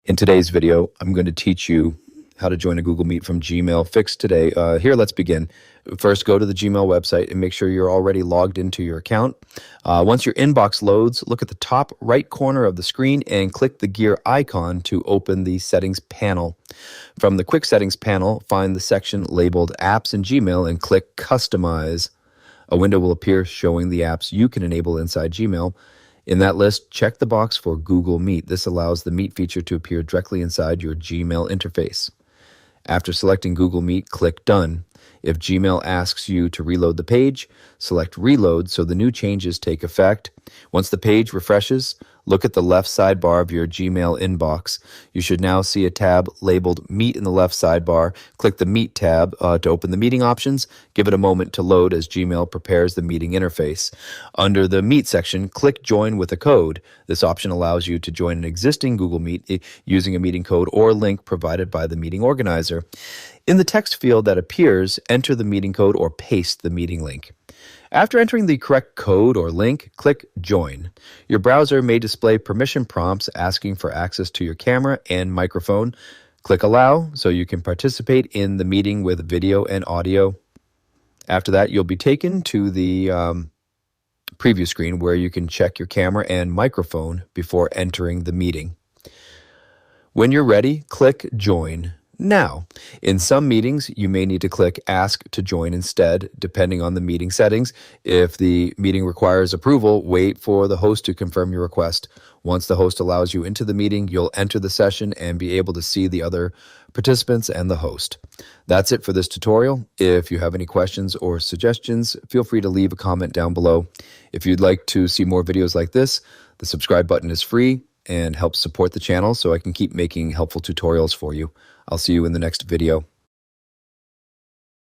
In today's video, I'm going to teach you how to join a Google Meet from Gmail fixed today. Here, let's begin. First, go to the Gmail website and make sure you're already logged into your account. Once your inbox loads, look at the top right corner of the screen and click the gear icon to open the settings panel. From the quick settings panel, find the section labeled Apps in Gmail and click Customize. A window will appear showing the apps you can enable inside Gmail. In that list, check the box for Google Meet. This allows the Meet feature to appear directly inside your Gmail interface. After selecting Google Meet, click Done. If Gmail asks you to reload the page, select Reload so the new changes take effect. Once the page refreshes, look at the left sidebar of your Gmail inbox. You should now see a tab labeled Meet in the left sidebar. Click the Meet tab to open the meeting options. Give it a moment to load as Gmail prepares the meeting interface. Under the Meet section, click Join with a code. This option allows you to join an existing Google Meet using a meeting code or link provided by the meeting organizer. In the text field that appears, enter the meeting code or paste the meeting link. After entering the correct code or link, click Join. Your browser may display permission prompts asking for access to your camera and microphone. Click Allow so you can participate in the meeting with video and audio. After that, you'll be taken to the preview screen where you can check your camera and microphone before entering the meeting. When you're ready, click Join. Now, in some meetings, you may need to click Ask to Join instead, depending on the meeting settings. If the meeting requires approval, wait for the host to confirm your request. Once the host allows you into the meeting, you'll enter the session and be able to see the other participants and the host. That's it for this tutorial. If you have any questions or suggestions, feel free to leave a comment down below. If you'd like to see more videos like this, the subscribe button is free and helps support the channel so I can keep making helpful tutorials for you. I'll see you in the next video.